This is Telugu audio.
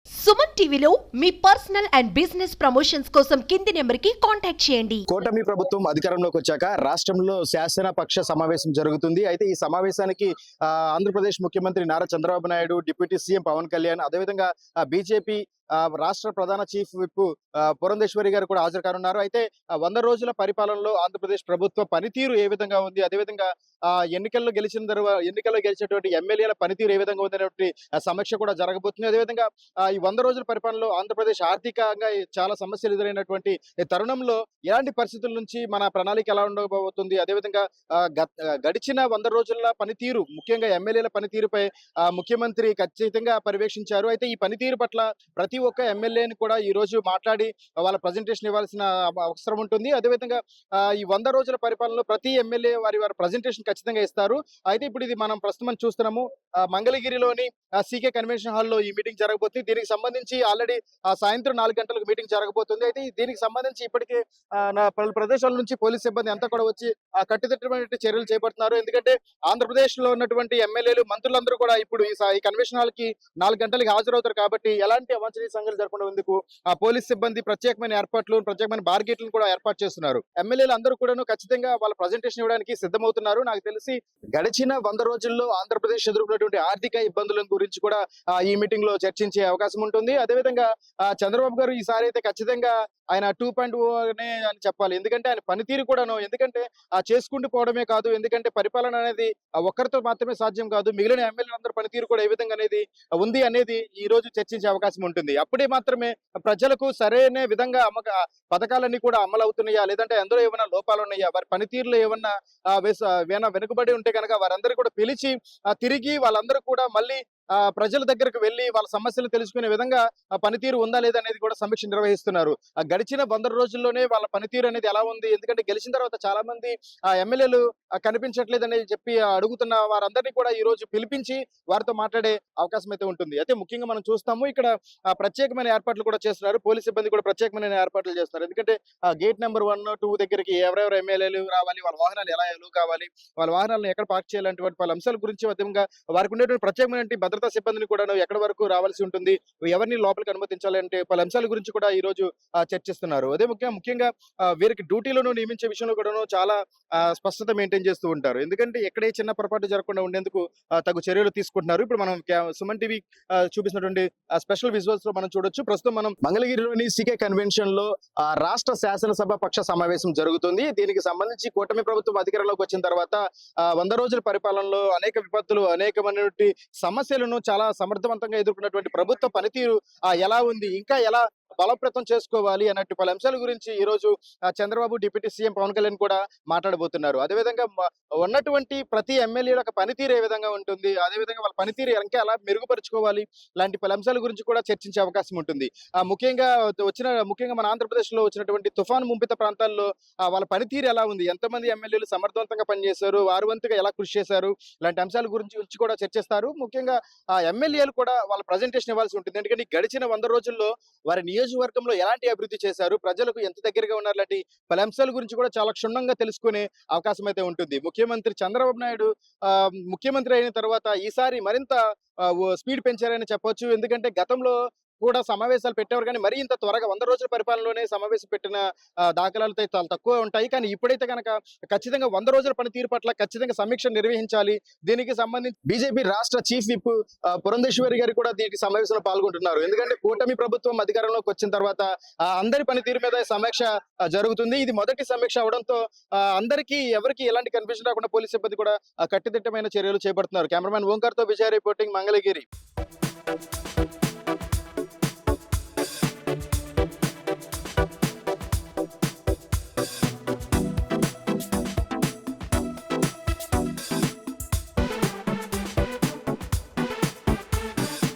సుమన్ టీవీలో మీ పర్సనల్ అండ్ బిజినెస్ ప్రమోషన్స్ కోసం కింది నెంబర్కి కాంటాక్ట్ చేయండి. కూటమి ప్రభుత్వం అధికారంలోకి వచ్చాక రాష్ట్రంలో శాసనపక్ష సమావేశం జరుగుతుంది. అయితే ఈ సమావేశానికి ఆంధ్రప్రదేశ్ ముఖ్యమంత్రి నారా చంద్రబాబు నాయుడు, డిప్యూటీ సీఎం పవన్ కళ్యాణ్, అదేవిధంగా బీజేపీ రాష్ట్ర ప్రధాన చీఫ్ విప్ పురంధేశ్వరి గారు కూడా హాజరు కానున్నారు. అయితే 100 రోజుల పరిపాలనలో ఆంధ్రప్రదేశ్ ప్రభుత్వ పనితీరు ఏ విధంగా ఉంది, అదేవిధంగా ఎన్నికల్లో గెలిచినటువంటి ఎమ్మెల్యేల పనితీరు ఏ విధంగా ఉంది అనేటువంటి సమీక్ష కూడా జరగబోతుంది. అదేవిధంగా ఈ 100 రోజుల పరిపాలనలో ఆంధ్రప్రదేశ్ ఆర్థికంగా చాలా సమస్యలు ఎదురైనటువంటి తరుణంలో ఎలాంటి పరిస్థితుల నుంచి మన ప్రణాళిక ఎలా ఉండబోతుంది, అదేవిధంగా గడిచిన 100 రోజుల పనితీరు, ముఖ్యంగా ఎమ్మెల్యేల పనితీరుపై ముఖ్యమంత్రి ఖచ్చితంగా పర్యవేక్షించారు. అయితే ఈ పనితీరు పట్ల ప్రతి ఒక్క ఎమ్మెల్యేని కూడా ఈ రోజు మాట్లాడి వాళ్ళ ప్రజెంటేషన్ ఇవ్వాల్సిన అవసరం ఉంటుంది. అదేవిధంగా ఈ 100 రోజుల పరిపాలనలో ప్రతి ఎమ్మెల్యే వారి ప్రజెంటేషన్ ఖచ్చితంగా ఇస్తారు. అయితే ఇప్పుడు ఇది మనం ప్రస్తుతం చూస్తున్నాము, మంగళగిరిలోని సీకే కన్వెన్షన్ హాల్లో ఈ మీటింగ్ జరగబోతుంది. దీనికి సంబంధించి ఆల్రెడీ సాయంత్రం 4 గంటలకు మీటింగ్ జరగబోతుంది. అయితే దీనికి సంబంధించి ఇప్పటికే పలు ప్రదేశాల నుంచి పోలీస్ సిబ్బంది అంతా కూడా వచ్చి కట్టుదిట్టమైన చర్యలు చేపడుతున్నారు. ఎందుకంటే ఆంధ్రప్రదేశ్ లో ఉన్నటువంటి ఎమ్మెల్యేలు, మంత్రులందరూ కూడా ఇప్పుడు ఈ కన్వెన్షన్ హాల్ కి 4 గంటలకి హాజరవుతారు. కాబట్టి ఎలాంటి అవాంఛనీయ సంఘటనలు జరగకుండా ఎందుకు పోలీస్ సిబ్బంది ప్రత్యేకమైన ఏర్పాట్లు, ప్రత్యేకమైన బార్గేట్లను కూడా ఏర్పాటు చేస్తున్నారు. ఎమ్మెల్యేలు అందరూ కూడా ఖచ్చితంగా వాళ్ళ ప్రజెంటేషన్ ఇవ్వడానికి సిద్ధమవుతున్నారు. నాకు తెలిసి గడిచిన 100 రోజుల్లో ఆంధ్రప్రదేశ్ ఎదుర్కొన్నటువంటి ఆర్థిక ఇబ్బందుల గురించి కూడా ఈ మీటింగ్ లో చర్చించే అవకాశం ఉంటుంది. అదేవిధంగా చంద్రబాబు గారు ఈసారి అయితే ఖచ్చితంగా ఆయన 2.0 అని చెప్పాలి. ఎందుకంటే ఆయన పనితీరు కూడాను, ఎందుకంటే చేసుకుంటూ పోవడమే కాదు, ఎందుకంటే పరిపాలన అనేది ఒక్కరితో మాత్రమే సాధ్యం కాదు, మిగిలిన ఎమ్మెల్యేలందరూ పనితీరు కూడా ఏ విధంగా అనేది ఉంది అనేది ఈ రోజు చర్చించే అవకాశం ఉంటుంది. అప్పుడే మాత్రమే ప్రజలకు సరైన విధంగా పథకాలన్నీ కూడా అమలు అవుతున్నాయా, లేదంటే అందులో ఏమైనా లోపాలు ఉన్నాయా, వారి పనితీరులో ఏమన్నా వెనుకబడి ఉంటే కనుక వారందరూ కూడా పిలిచి తిరిగి వాళ్ళందరూ కూడా మళ్ళీ ప్రజల దగ్గరకు వెళ్లి వాళ్ళ సమస్యలు తెలుసుకునే విధంగా పనితీరు ఉందా లేదా అనేది కూడా సమీక్ష నిర్వహిస్తున్నారు. గడిచిన 100 రోజుల్లోనే వాళ్ళ పనితీరు అనేది ఎలా ఉంది, ఎందుకంటే గెలిచిన తర్వాత చాలా మంది ఎమ్మెల్యేలు కనిపించట్లేదు అనేది చెప్పి అడుగుతున్న వారందరినీ కూడా ఈ రోజు పిలిపించి వారితో మాట్లాడే అవకాశం అయితే ఉంటుంది. అయితే ముఖ్యంగా మనం చూస్తాము, ఇక్కడ ప్రత్యేకమైన ఏర్పాట్లు కూడా చేస్తున్నారు. పోలీస్ సిబ్బంది కూడా ప్రత్యేకమైన ఏర్పాట్లు చేస్తున్నారు. ఎందుకంటే గేట్ నెంబర్ 1, 2 దగ్గరికి ఎవరెవరు ఎమ్మెల్యేలు రావాలి, వాళ్ళ వాహనాలు ఎలా కావాలి, వాళ్ళ వాహనాలను ఎక్కడ పార్క్ చేయాలంటే వాళ్ళ అంశాల గురించి, అదేవిధంగా వారికి ఉండేటువంటి ప్రత్యేకమైన భద్రతా సిబ్బందిని కూడా ఎక్కడి వరకు రావాల్సి ఉంటుంది, ఎవరిని లోపలికి అనుమతించాలి అంటే పలు అంశాల గురించి కూడా ఈ రోజు చర్చిస్తున్నారు. అదే ముఖ్యంగా వీరికి డ్యూటీలను నియమించే విషయంలో కూడా చాలా స్పష్టత మెయింటైన్ చేస్తూ ఉంటారు. ఎందుకంటే ఎక్కడే చిన్న పొరపాటు జరగకుండా ఉండేందుకు తగు చర్యలు తీసుకుంటున్నారు. ఇప్పుడు మనం సుమన్ టీవీ చూపిస్తున్నటువంటి స్పెషల్ విజువల్స్ లో మనం చూడొచ్చు. ప్రస్తుతం మనం మంగళగిరిలోని సీకే కన్వెన్షన్ లో రాష్ట్ర శాసనసభ పక్ష సమావేశం జరుగుతుంది. దీనికి సంబంధించి కూటమి ప్రభుత్వం అధికారంలోకి వచ్చిన తర్వాత 100 రోజుల పరిపాలనలో అనేక విపత్తులు, అనేకమైనటువంటి సమస్యలను చాలా సమర్థవంతంగా ఎదుర్కొన్నటువంటి ప్రభుత్వ పనితీరు ఎలా ఉంది, ఇంకా ఎలా బలోపేతం చేసుకోవాలి అన్నట్టు పలు అంశాల గురించి ఈ రోజు చంద్రబాబు, డిప్యూటీ సీఎం పవన్ కళ్యాణ్ కూడా మాట్లాడబోతున్నారు. అదేవిధంగా ఉన్నటువంటి ప్రతి ఎమ్మెల్యే యొక్క పనితీరు ఏ విధంగా ఉంటుంది, అదేవిధంగా వాళ్ళ పనితీరు ఇంకా ఎలా మెరుగుపరుచుకోవాలి, లాంటి పలు అంశాల గురించి కూడా చర్చించే అవకాశం ఉంటుంది. ముఖ్యంగా మన ఆంధ్రప్రదేశ్ లో వచ్చినటువంటి తుఫాను ముంపిత ప్రాంతాల్లో వాళ్ళ పనితీరు ఎలా ఉంది, ఎంతమంది ఎమ్మెల్యేలు సమర్థవంతంగా పనిచేశారు, వారు వంతుగా ఎలా కృషి చేశారు, ఇలాంటి అంశాల గురించి కూడా చర్చిస్తారు. ముఖ్యంగా ఎమ్మెల్యేలు కూడా వాళ్ళ ప్రజెంటేషన్ ఇవ్వాల్సి ఉంటుంది. ఎందుకంటే గడిచిన 100 రోజుల్లో వారి నియోజకవర్గంలో ఎలాంటి అభివృద్ధి చేశారు, ప్రజలకు ఎంత దగ్గరగా ఉన్నారు, లాంటి పలు అంశాల గురించి కూడా చాలా క్షుణ్ణంగా తెలుసుకునే అవకాశం అయితే ఉంటుంది. ముఖ్యమంత్రి చంద్రబాబు నాయుడు ముఖ్యమంత్రి అయిన తర్వాత ఈసారి మరింత స్పీడ్ పెంచారని చెప్పొచ్చు. ఎందుకంటే గతంలో కూడా సమావేశాలు పెట్టేవారు, కానీ మరీ ఇంత త్వరగా 100 రోజుల పరిపాలనలోనే సమావేశం పెట్టిన దాఖలాలు చాలా తక్కువ ఉంటాయి. కానీ ఇప్పుడైతే కనుక ఖచ్చితంగా 100 రోజుల పనితీరు పట్ల ఖచ్చితంగా సమీక్ష నిర్వహించాలి. దీనికి సంబంధించి బీజేపీ రాష్ట్ర చీఫ్ విప్ పురంధేశ్వరి గారు కూడా దీనికి సమావేశంలో పాల్గొంటున్నారు. ఎందుకంటే కూటమి ప్రభుత్వం అధికారంలోకి వచ్చిన తర్వాత అందరి పనితీరు మీద సమీక్ష జరుగుతుంది. ఇది మొదటి సమీక్ష అవడంతో అందరికీ ఎవరికి ఎలాంటి కన్ఫ్యూజన్ రాకుండా పోలీస్ సిబ్బంది కూడా కట్టుదిట్టమైన చర్యలు చేపడుతున్నారు. కెమెరామెన్ ఓంకార్ తో విజయ రిపోర్టింగ్, మంగళగిరి.